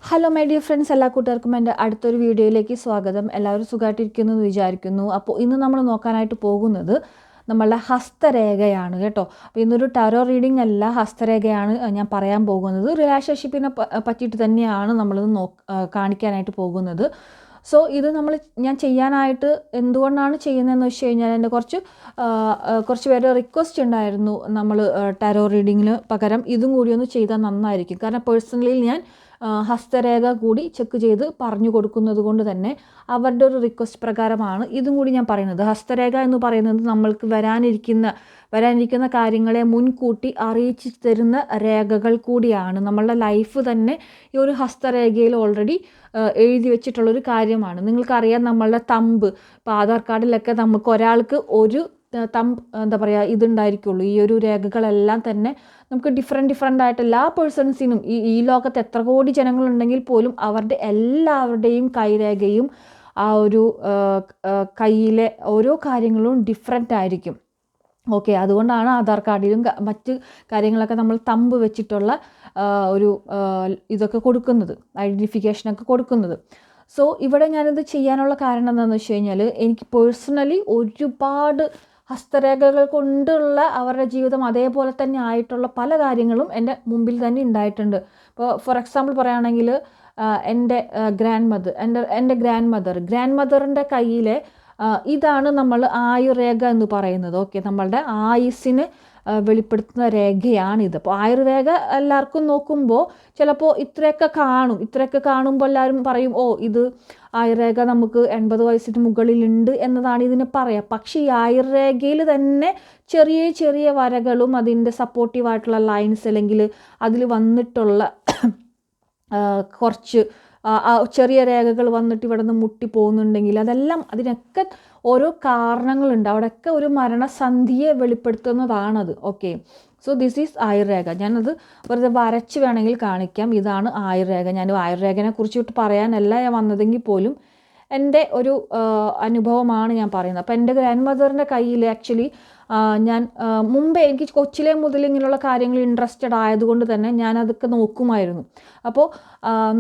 Hello my dear friends, എല്ലാ കൂട്ടുകാർക്കും എൻ്റെ അടുത്തൊരു വീഡിയോയിലേക്ക് സ്വാഗതം. എല്ലാവരും സുഖമായിട്ടിരിക്കുന്നു എന്ന് വിചാരിക്കുന്നു. അപ്പോൾ ഇന്ന് നമ്മൾ നോക്കാനായിട്ട് പോകുന്നത് നമ്മളുടെ ഹസ്തരേഖയാണ് കേട്ടോ. അപ്പോൾ ഇന്നൊരു ടാരോ റീഡിംഗ് അല്ല, ഹസ്തരേഖയാണ് ഞാൻ പറയാൻ പോകുന്നത്. റിലേഷൻഷിപ്പിനെ പറ്റിയിട്ട് തന്നെയാണ് നമ്മളിത് കാണിക്കാനായിട്ട് പോകുന്നത്. സോ ഇത് ഞാൻ ചെയ്യാനായിട്ട് എന്തുകൊണ്ടാണ് ചെയ്യുന്നതെന്ന് വെച്ച് കഴിഞ്ഞാൽ എൻ്റെ കുറച്ച് പേര് റിക്വസ്റ്റ് ഉണ്ടായിരുന്നു, നമ്മൾ ടാരോ റീഡിങ്ങിന് പകരം ഇതും കൂടി ഒന്ന് ചെയ്താൽ നന്നായിരിക്കും. കാരണം പേഴ്സണലി ഞാൻ ഹസ്തരേഖ കൂടി ചെക്ക് ചെയ്ത് പറഞ്ഞു കൊടുക്കുന്നത് കൊണ്ട് തന്നെ അവരുടെ ഒരു റിക്വസ്റ്റ് പ്രകാരമാണ് ഇതും കൂടി ഞാൻ പറയുന്നത്. ഹസ്തരേഖ എന്ന് പറയുന്നത് നമ്മൾക്ക് വരാനിരിക്കുന്ന കാര്യങ്ങളെ മുൻകൂട്ടി അറിയിച്ചു തരുന്ന രേഖകൾ കൂടിയാണ്. നമ്മളുടെ ലൈഫ് തന്നെ ഈ ഒരു ഹസ്തരേഖയിൽ ഓൾറെഡി എഴുതി വെച്ചിട്ടുള്ളൊരു കാര്യമാണ്. നിങ്ങൾക്കറിയാം, നമ്മളുടെ തമ്പ്, ഇപ്പോൾ ആധാർ കാർഡിലൊക്കെ നമുക്ക് ഒരാൾക്ക് ഒരു എന്താ പറയുക ഇതുണ്ടായിരിക്കുള്ളൂ. ഈ ഒരു രേഖകളെല്ലാം തന്നെ നമുക്ക് ഡിഫറെൻ്റ് ആയിട്ട് എല്ലാ പേഴ്സൺസിനും ഈ ലോകത്ത് എത്ര കോടി ജനങ്ങളുണ്ടെങ്കിൽ പോലും അവരുടെ എല്ലാവരുടെയും കൈരേഖയും ആ ഒരു കയ്യിലെ ഓരോ കാര്യങ്ങളും ഡിഫറെൻ്റ് ആയിരിക്കും. ഓക്കെ, അതുകൊണ്ടാണ് ആധാർ കാർഡിലും മറ്റ് കാര്യങ്ങളൊക്കെ നമ്മൾ തമ്പ് വെച്ചിട്ടുള്ള ഒരു ഇതൊക്കെ കൊടുക്കുന്നത്, ഐഡൻറ്റിഫിക്കേഷനൊക്കെ കൊടുക്കുന്നത്. സോ ഇവിടെ ഞാനിത് ചെയ്യാനുള്ള കാരണം എന്താണെന്ന് വെച്ച് കഴിഞ്ഞാൽ, എനിക്ക് പേഴ്സണലി ഒരുപാട് ഹസ്തരേഖകൾ കൊണ്ടുള്ള അവരുടെ ജീവിതം അതേപോലെ തന്നെ ആയിട്ടുള്ള പല കാര്യങ്ങളും എൻ്റെ മുമ്പിൽ തന്നെ ഉണ്ടായിട്ടുണ്ട്. ഇപ്പോൾ ഫോർ എക്സാമ്പിൾ പറയുകയാണെങ്കിൽ എൻ്റെ ഗ്രാൻഡ് മദറിൻ്റെ കയ്യിലെ ഇതാണ് നമ്മൾ ആയുർരേഖ എന്ന് പറയുന്നത്. ഓക്കെ, നമ്മളുടെ ആയുസ്സിന് വെളിപ്പെടുത്തുന്ന രേഖയാണിത്. അപ്പോൾ ആയുർരേഖ എല്ലാവർക്കും നോക്കുമ്പോൾ ചിലപ്പോൾ ഇത്രയൊക്കെ കാണുമ്പോൾ എല്ലാവരും പറയും, ഓ ഇത് ആയുർരേഖ നമുക്ക് 80 വയസ്സിന് മുകളിലുണ്ട് എന്നതാണ് ഇതിന് പറയുക. പക്ഷേ ഈ ആയുർരേഖയിൽ തന്നെ ചെറിയ ചെറിയ വരകളും അതിൻ്റെ സപ്പോർട്ടീവായിട്ടുള്ള ലൈൻസ് അല്ലെങ്കിൽ അതിൽ വന്നിട്ടുള്ള കുറച്ച് ചെറിയ രേഖകൾ വന്നിട്ട് ഇവിടെ നിന്ന് മുട്ടി പോകുന്നുണ്ടെങ്കിൽ അതിനൊക്കെ ഓരോ കാരണങ്ങളുണ്ട്. അവിടെയൊക്കെ ഒരു മരണസന്ധിയെ വെളിപ്പെടുത്തുന്നതാണത്. Okay, so this is ayurrekha. ഞാനത് വെറുതെ വരച്ച് വേണമെങ്കിൽ കാണിക്കാം. ഇതാണ് ആയുർരേഖ. ഞാൻ ആയുർരേഖനെ കുറിച്ചിട്ട് പറയാനല്ല ഞാൻ വന്നതെങ്കിൽ പോലും എൻ്റെ ഒരു അനുഭവമാണ് ഞാൻ പറയുന്നത്. അപ്പോൾ എൻ്റെ ഗ്രാൻഡ് മദറിൻ്റെ കയ്യിൽ ആക്ച്വലി ഞാൻ മുമ്പേ എനിക്ക് കൊച്ചിലെ മുതൽ ഇങ്ങനെയുള്ള കാര്യങ്ങൾ ഇൻട്രസ്റ്റഡ് ആയതുകൊണ്ട് തന്നെ ഞാൻ അതൊക്കെ നോക്കുമായിരുന്നു. അപ്പോൾ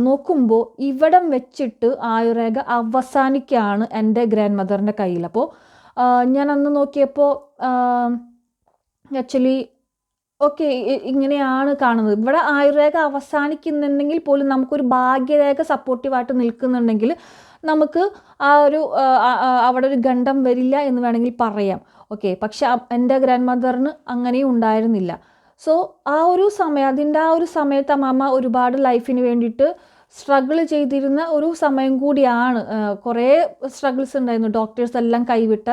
നോക്കുമ്പോൾ ഇവിടം വെച്ചിട്ട് ആയുർരേഖ അവസാനിക്കുകയാണ് എൻ്റെ ഗ്രാൻഡ് മദറിൻ്റെ കയ്യിൽ. അപ്പോൾ ഞാൻ അന്ന് നോക്കിയപ്പോൾ ആക്ച്വലി ഓക്കെ, ഇങ്ങനെയാണ് കാണുന്നത്. ഇവിടെ ആയുർരേഖ അവസാനിക്കുന്നുണ്ടെങ്കിൽ പോലും നമുക്കൊരു ഭാഗ്യരേഖ സപ്പോർട്ടീവായിട്ട് നിൽക്കുന്നുണ്ടെങ്കിൽ നമുക്ക് അവിടെ ഒരു ഗണ്ഡം വരില്ല എന്ന് വേണമെങ്കിൽ പറയാം. ഓക്കെ, പക്ഷെ എൻ്റെ ഗ്രാൻഡ് മദറിന് അങ്ങനെയും ഉണ്ടായിരുന്നില്ല. സോ അതിൻ്റെ ആ ഒരു സമയത്ത് അമ്മ ഒരുപാട് ലൈഫിന് വേണ്ടിയിട്ട് സ്ട്രഗിൾ ചെയ്തിരുന്ന ഒരു സമയം കൂടിയാണ്. കുറേ സ്ട്രഗിൾസ് ഉണ്ടായിരുന്നു. ഡോക്ടേഴ്സ് എല്ലാം കൈവിട്ട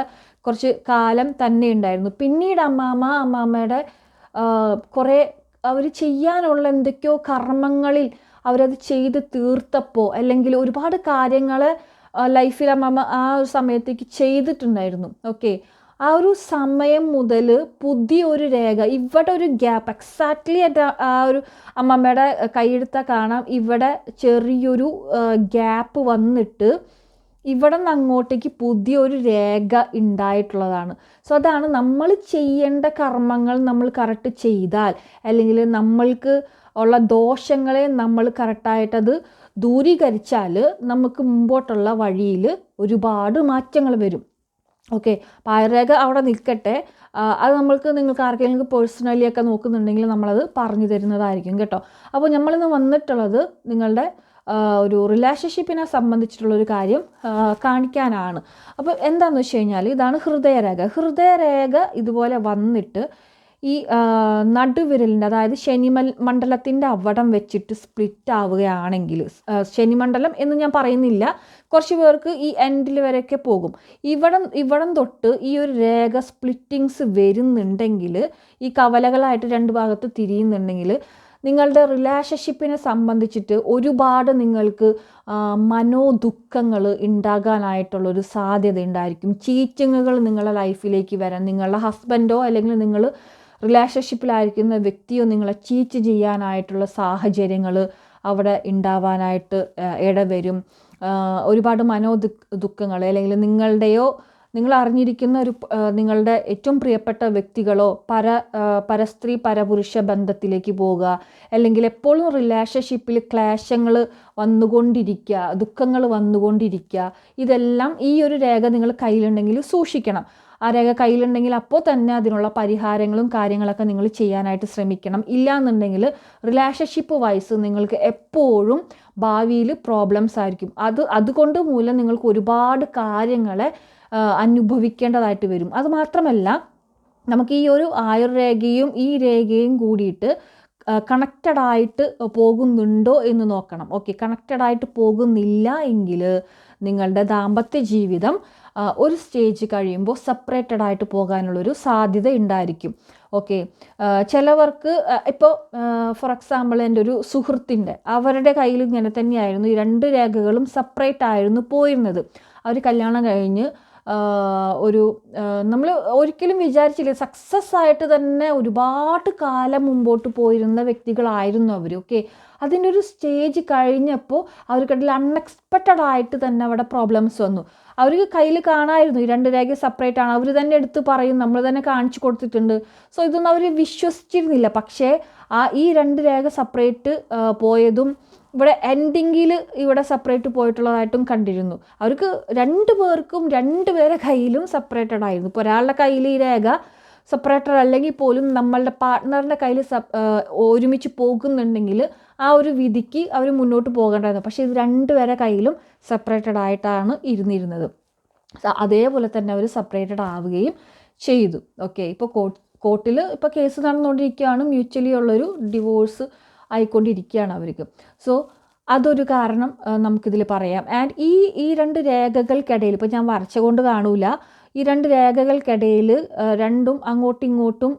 കുറച്ച് കാലം തന്നെ ഉണ്ടായിരുന്നു. പിന്നീട് അമ്മാമ്മയുടെ കുറേ അവർ ചെയ്യാനുള്ള എന്തൊക്കെയോ കർമ്മങ്ങളിൽ അവരത് ചെയ്ത് തീർത്തപ്പോൾ, അല്ലെങ്കിൽ ഒരുപാട് കാര്യങ്ങൾ ലൈഫിൽ അമ്മ ആ ഒരു സമയത്തേക്ക് ചെയ്തിട്ടുണ്ടായിരുന്നു. ഓക്കെ, ആ ഒരു സമയം മുതൽ പുതിയൊരു രേഖ, ഇവിടെ ഒരു ഗ്യാപ്പ്, എക്സാക്ട്ലി ആ ഒരു അമ്മമ്മയുടെ കൈയെടുത്താൽ കാണാം, ഇവിടെ ചെറിയൊരു ഗ്യാപ്പ് വന്നിട്ട് ഇവിടെ നിന്ന് അങ്ങോട്ടേക്ക് പുതിയൊരു രേഖ ഉണ്ടായിട്ടുള്ളതാണ്. സോ അതാണ് നമ്മൾ ചെയ്യേണ്ട കർമ്മങ്ങൾ നമ്മൾ കറക്റ്റ് ചെയ്താൽ, അല്ലെങ്കിൽ നമ്മൾക്ക് ഉള്ള ദോഷങ്ങളെ നമ്മൾ കറക്റ്റായിട്ടത് ദൂരീകരിച്ചാൽ നമുക്ക് മുമ്പോട്ടുള്ള വഴിയിൽ ഒരുപാട് മാറ്റങ്ങൾ വരും. ഓക്കെ, ആയുർരേഖ അവിടെ നിൽക്കട്ടെ. അത് നിങ്ങൾക്ക് ആർക്കെങ്കിലും പേഴ്സണലി ഒക്കെ നോക്കുന്നുണ്ടെങ്കിൽ നമ്മളത് പറഞ്ഞു തരുന്നതായിരിക്കും കേട്ടോ. അപ്പോൾ നമ്മളിന്ന് വന്നിട്ടുള്ളത് നിങ്ങളുടെ ഒരു റിലേഷൻഷിപ്പിനെ സംബന്ധിച്ചിട്ടുള്ളൊരു കാര്യം കാണിക്കാനാണ്. അപ്പോൾ എന്താണെന്ന് വെച്ച് കഴിഞ്ഞാൽ, ഇതാണ് ഹൃദയരേഖ ഇതുപോലെ വന്നിട്ട് ഈ നടുവിരലിൻ്റെ, അതായത് ശനിമണ്ഡലത്തിൻ്റെ അവിടം വെച്ചിട്ട് സ്പ്ലിറ്റ് ആവുകയാണെങ്കിൽ, ശനിമണ്ഡലം എന്ന് ഞാൻ പറയുന്നില്ല, കുറച്ച് പേർക്ക് ഈ എൻഡിൽ വരെയൊക്കെ പോകും. ഇവിടം തൊട്ട് ഈ ഒരു രേഖ സ്പ്ലിറ്റിങ്സ് വരുന്നുണ്ടെങ്കിൽ, ഈ കവലകളായിട്ട് രണ്ട് ഭാഗത്ത് തിരിയുന്നുണ്ടെങ്കിൽ, നിങ്ങളുടെ റിലേഷൻഷിപ്പിനെ സംബന്ധിച്ചിട്ട് ഒരുപാട് നിങ്ങൾക്ക് മനോദുഃഖങ്ങൾ ഉണ്ടാകാനായിട്ടുള്ളൊരു സാധ്യത ഉണ്ടായിരിക്കും. ചീറ്റിങ്ങുകൾ നിങ്ങളുടെ ലൈഫിലേക്ക് വരാൻ, നിങ്ങളുടെ ഹസ്ബൻഡോ അല്ലെങ്കിൽ നിങ്ങൾ റിലേഷൻഷിപ്പിലായിരിക്കുന്ന വ്യക്തിയോ നിങ്ങളെ ചീറ്റ് ചെയ്യാനായിട്ടുള്ള സാഹചര്യങ്ങൾ അവിടെ ഉണ്ടാവാനായിട്ട് ഇടവരും. ഒരുപാട് ദുഃഖങ്ങൾ, അല്ലെങ്കിൽ നിങ്ങളുടെയോ നിങ്ങൾ അറിഞ്ഞിരിക്കുന്ന നിങ്ങളുടെ ഏറ്റവും പ്രിയപ്പെട്ട വ്യക്തികളോ പരസ്ത്രീ പരപുരുഷ ബന്ധത്തിലേക്ക് പോകുക, അല്ലെങ്കിൽ എപ്പോഴും റിലേഷൻഷിപ്പിൽ ക്ലേശങ്ങൾ വന്നുകൊണ്ടിരിക്കുക, ദുഃഖങ്ങൾ വന്നുകൊണ്ടിരിക്കുക, ഇതെല്ലാം ഈ ഒരു രേഖ നിങ്ങൾ കയ്യിലുണ്ടെങ്കിൽ സൂക്ഷിക്കണം. ആ രേഖ കയ്യിലുണ്ടെങ്കിൽ അപ്പോൾ തന്നെ അതിനുള്ള പരിഹാരങ്ങളും കാര്യങ്ങളൊക്കെ നിങ്ങൾ ചെയ്യാനായിട്ട് ശ്രമിക്കണം. ഇല്ലയെന്നുണ്ടെങ്കിൽ റിലേഷൻഷിപ്പ് വൈസ് നിങ്ങൾക്ക് എപ്പോഴും ഭാവിയിൽ പ്രോബ്ലംസ് ആയിരിക്കും. അതുകൊണ്ട് മൂലം നിങ്ങൾക്ക് ഒരുപാട് കാര്യങ്ങളെ അനുഭവിക്കേണ്ടതായിട്ട് വരും. അതുമാത്രമല്ല, നമുക്ക് ഈ ഒരു ആയുർരേഖയും ഈ രേഖയും കൂടിയിട്ട് കണക്റ്റഡായിട്ട് പോകുന്നുണ്ടോ എന്ന് നോക്കണം. ഓക്കെ, കണക്റ്റഡായിട്ട് പോകുന്നില്ല എങ്കിൽ നിങ്ങളുടെ ദാമ്പത്യ ജീവിതം ഒരു സ്റ്റേജ് കഴിയുമ്പോൾ സെപ്പറേറ്റഡ് ആയിട്ട് പോകാനുള്ളൊരു സാധ്യത ഉണ്ടായിരിക്കും. ഓക്കെ, ചിലവർക്ക് ഇപ്പോൾ ഫോർ എക്സാമ്പിൾ എൻ്റെ ഒരു സുഹൃത്തിൻ്റെ അവരുടെ കയ്യിൽ ഇങ്ങനെ തന്നെയായിരുന്നു, ഈ 2 രേഖകളും സെപ്പറേറ്റ് ആയിരുന്നു പോയിരുന്നത്. അവർ കല്യാണം കഴിഞ്ഞ് നമ്മൾ ഒരിക്കലും വിചാരിച്ചില്ല, സക്സസ് ആയിട്ട് തന്നെ ഒരുപാട് കാലം മുമ്പോട്ട് പോയിരുന്ന വ്യക്തികളായിരുന്നു അവർ. ഓക്കെ, അതിൻ്റെ ഒരു സ്റ്റേജ് കഴിഞ്ഞപ്പോൾ അവർക്കിടയിൽ അൺഎക്സ്പെക്റ്റഡ് ആയിട്ട് തന്നെ അവിടെ പ്രോബ്ലംസ് വന്നു. അവർക്ക് കയ്യിൽ കാണാമായിരുന്നു ഈ 2 രേഖ സെപ്പറേറ്റ് ആണ്, അവർ തന്നെ എടുത്ത് പറയും, നമ്മൾ തന്നെ കാണിച്ചു കൊടുത്തിട്ടുണ്ട്. സോ ഇതൊന്നും അവർ വിശ്വസിച്ചിരുന്നില്ല. പക്ഷേ ഈ 2 രേഖ സെപ്പറേറ്റ് പോയതും ഇവിടെ എൻഡിങ്ങിൽ ഇവിടെ സെപ്പറേറ്റ് പോയിട്ടുള്ളതായിട്ടും കണ്ടിരുന്നു. അവർക്ക് 2 പേർക്കും 2 പേരെ കയ്യിലും സെപ്പറേറ്റഡ് ആയിരുന്നു. ഇപ്പോൾ ഒരാളുടെ കയ്യിൽ ഈ രേഖ സെപ്പറേറ്റഡ് അല്ലെങ്കിൽ പോലും നമ്മളുടെ പാർട്ട്ണറിൻ്റെ കയ്യിൽ ഒരുമിച്ച് പോകുന്നുണ്ടെങ്കിൽ ആ ഒരു വിധിക്ക് അവർ മുന്നോട്ട് പോകേണ്ടതായിരുന്നു. പക്ഷേ ഇത് 2 പേരെ കയ്യിലും സെപ്പറേറ്റഡ് ആയിട്ടാണ് ഇരുന്നിരുന്നത്. അതേപോലെ തന്നെ അവർ സെപ്പറേറ്റഡ് ആവുകയും ചെയ്തു. ഓക്കെ, ഇപ്പോൾ കോർട്ടിൽ ഇപ്പോൾ കേസ് നടന്നുകൊണ്ടിരിക്കുകയാണ്, മ്യൂച്വലി ഉള്ളൊരു ഡിവോഴ്സ് ആയിക്കൊണ്ടിരിക്കുകയാണ് അവർക്ക്. സോ അതൊരു കാരണം നമുക്കിതിൽ പറയാം. ആൻഡ് ഈ 2 രേഖകൾക്കിടയിൽ, ഇപ്പോൾ ഞാൻ വരച്ചുകൊണ്ട് കാണൂല, ഈ 2 രേഖകൾക്കിടയിൽ രണ്ടും അങ്ങോട്ടും ഇങ്ങോട്ടും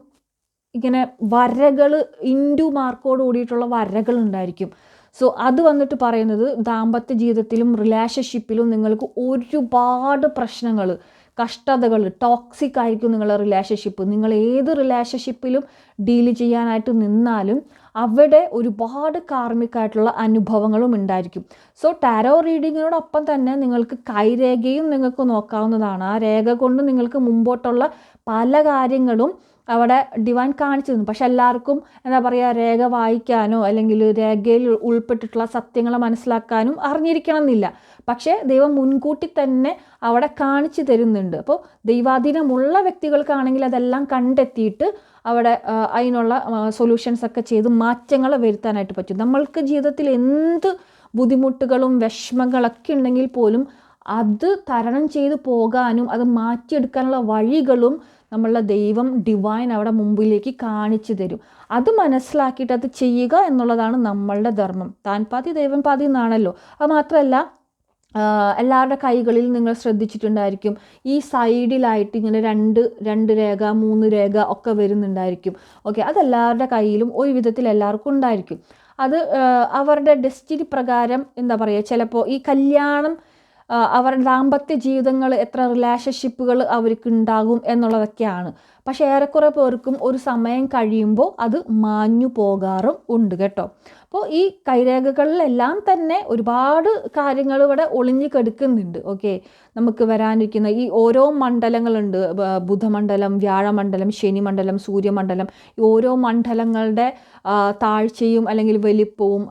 ഇങ്ങനെ വരകൾ, ഇൻഡു മാർക്കോട് കൂടിയിട്ടുള്ള വരകൾ ഉണ്ടായിരിക്കും. സോ അത് വന്നിട്ട് പറയുന്നത് ദാമ്പത്യ ജീവിതത്തിലും റിലേഷൻഷിപ്പിലും നിങ്ങൾക്ക് ഒരുപാട് പ്രശ്നങ്ങൾ, കഷ്ടതകൾ, ടോക്സിക് ആയിരിക്കും നിങ്ങളുടെ റിലേഷൻഷിപ്പ്. നിങ്ങൾ ഏത് റിലേഷൻഷിപ്പിലും ഡീൽ ചെയ്യാനായിട്ട് നിന്നാലും അവിടെ ഒരുപാട് കാർമികമായിട്ടുള്ള അനുഭവങ്ങളും ഉണ്ടായിരിക്കും. സോ ടാരോ റീഡിങ്ങിനോടൊപ്പം തന്നെ നിങ്ങൾക്ക് കൈരേഖയും നിങ്ങൾക്ക് നോക്കാവുന്നതാണ്. ആ രേഖ കൊണ്ട് നിങ്ങൾക്ക് മുമ്പോട്ടുള്ള പല കാര്യങ്ങളും അവിടെ ഡിവൈൻ കാണിച്ചു തന്നു. പക്ഷെ എല്ലാവർക്കും എന്താ പറയുക, രേഖ വായിക്കാനോ അല്ലെങ്കിൽ രേഖയിൽ ഉൾപ്പെട്ടിട്ടുള്ള സത്യങ്ങളെ മനസ്സിലാക്കാനും അറിഞ്ഞിരിക്കണം എന്നില്ല. പക്ഷേ ദൈവം മുൻകൂട്ടി തന്നെ അവിടെ കാണിച്ചു തരുന്നുണ്ട്. അപ്പോൾ ദൈവാധീനമുള്ള വ്യക്തികൾക്കാണെങ്കിൽ അതെല്ലാം കണ്ടെത്തിയിട്ട് അവിടെ അതിനുള്ള സൊല്യൂഷൻസ് ഒക്കെ ചെയ്ത് മാറ്റങ്ങൾ വരുത്താനായിട്ട് പറ്റും. നമ്മൾക്ക് ജീവിതത്തിൽ എന്ത് ബുദ്ധിമുട്ടുകളും വിഷമങ്ങളൊക്കെ ഉണ്ടെങ്കിൽ പോലും അത് തരണം ചെയ്ത് പോകാനും അത് മാറ്റിയെടുക്കാനുള്ള വഴികളും നമ്മളുടെ ദൈവം ഡിവൈൻ അവിടെ മുമ്പിലേക്ക് കാണിച്ചു തരും. അത് മനസ്സിലാക്കിയിട്ട് അത് ചെയ്യുക എന്നുള്ളതാണ് നമ്മളുടെ ധർമ്മം. താൻ പാതി ദൈവം പാതി എന്നാണല്ലോ. അത് മാത്രമല്ല, എല്ലാവരുടെ കൈകളിൽ നിങ്ങൾ ശ്രദ്ധിച്ചിട്ടുണ്ടായിരിക്കും, ഈ സൈഡിലായിട്ട് ഇങ്ങനെ രണ്ട് രേഖ 3 രേഖ ഒക്കെ വരുന്നുണ്ടായിരിക്കും. ഓക്കെ, അതെല്ലാവരുടെ കയ്യിലും ഒരു വിധത്തിൽ എല്ലാവർക്കും ഉണ്ടായിരിക്കും. അത് അവരുടെ ഡെസ്റ്റിനി പ്രകാരം എന്താ പറയുക, ചിലപ്പോൾ ഈ കല്യാണം, അവരുടെ ദാമ്പത്യ ജീവിതങ്ങൾ, എത്ര റിലേഷൻഷിപ്പുകൾ അവർക്ക് ഉണ്ടാകും എന്നുള്ളതൊക്കെയാണ്. പക്ഷേ ഏറെക്കുറെ പേർക്കും ഒരു സമയം കഴിയുമ്പോൾ അത് മാഞ്ഞു പോകാറും ഉണ്ട് കേട്ടോ. അപ്പോൾ ഈ കൈരേഖകളിലെല്ലാം തന്നെ ഒരുപാട് കാര്യങ്ങൾ ഇവിടെ ഒളിഞ്ഞു കിടക്കുന്നുണ്ട്. ഓക്കെ, നമുക്ക് വരാനിരിക്കുന്ന ഈ ഓരോ മണ്ഡലങ്ങളുണ്ട്, ബുധമണ്ഡലം, വ്യാഴമണ്ഡലം, ശനിമണ്ഡലം, സൂര്യമണ്ഡലം. ഈ ഓരോ മണ്ഡലങ്ങളുടെ താഴ്ചയും അല്ലെങ്കിൽ വലിപ്പവും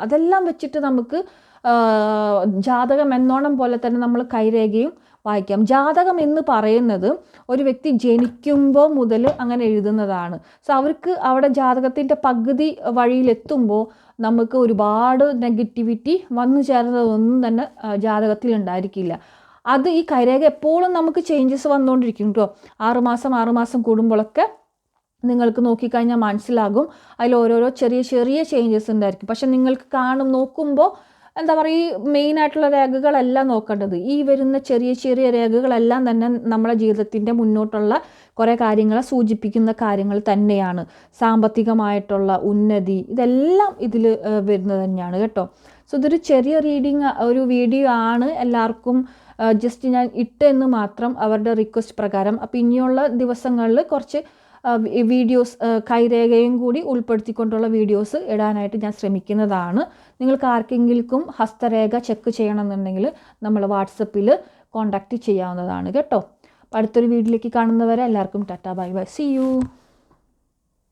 അതെല്ലാം വെച്ചിട്ട് നമുക്ക് ജാതകം എന്നോണം പോലെ തന്നെ നമ്മൾ കൈരേഖയും വായിക്കാം. ജാതകം എന്ന് പറയുന്നത് ഒരു വ്യക്തി ജനിക്കുമ്പോൾ മുതൽ അങ്ങനെ എഴുതുന്നതാണ്. സോ അവർക്ക് അവിടെ ജാതകത്തിൻ്റെ പകുതി വഴിയിലെത്തുമ്പോൾ നമുക്ക് ഒരുപാട് നെഗറ്റിവിറ്റി വന്നു ചേർന്നതൊന്നും തന്നെ ജാതകത്തിൽ ഉണ്ടായിരിക്കില്ല. അത് ഈ കൈരേഖ എപ്പോഴും നമുക്ക് ചേഞ്ചസ് വന്നുകൊണ്ടിരിക്കും കേട്ടോ. 6 മാസം കൂടുമ്പോഴൊക്കെ നിങ്ങൾക്ക് നോക്കിക്കഴിഞ്ഞാൽ മനസ്സിലാകും, അതിൽ ഓരോരോ ചെറിയ ചെറിയ ചേഞ്ചസ് ഉണ്ടായിരിക്കും. പക്ഷെ നിങ്ങൾക്ക് നോക്കുമ്പോൾ എന്താ പറയുക, ഈ മെയിനായിട്ടുള്ള രേഖകളെല്ലാം നോക്കേണ്ടത്, ഈ വരുന്ന ചെറിയ ചെറിയ രേഖകളെല്ലാം തന്നെ നമ്മുടെ ജീവിതത്തിൻ്റെ മുന്നോട്ടുള്ള കുറേ കാര്യങ്ങളെ സൂചിപ്പിക്കുന്ന കാര്യങ്ങൾ തന്നെയാണ്. സാമ്പത്തികമായിട്ടുള്ള ഉന്നതി, ഇതെല്ലാം ഇതിൽ വരുന്നത് തന്നെയാണ് കേട്ടോ. സോ ഇതൊരു ചെറിയ ഒരു വീഡിയോ ആണ്, എല്ലാവർക്കും ജസ്റ്റ് ഞാൻ ഇട്ടെന്ന് മാത്രം, അവരുടെ റിക്വസ്റ്റ് പ്രകാരം. അപ്പോൾ ഇനിയുള്ള ദിവസങ്ങളിൽ കുറച്ച് വീഡിയോസ്, കൈരേഖയും കൂടി ഉൾപ്പെടുത്തിക്കൊണ്ടുള്ള വീഡിയോസ് ഇടാനായിട്ട് ഞാൻ ശ്രമിക്കുന്നതാണ്. നിങ്ങൾക്ക് ആർക്കെങ്കിലും ഹസ്തരേഖ ചെക്ക് ചെയ്യണമെന്നുണ്ടെങ്കിൽ നമ്മൾ വാട്സപ്പിൽ കോൺടാക്റ്റ് ചെയ്യാവുന്നതാണ് കേട്ടോ. അപ്പോൾ അടുത്തൊരു വീഡിയോയിലേക്ക് കാണുന്നവരെ എല്ലാവർക്കും tata bye bye, see U.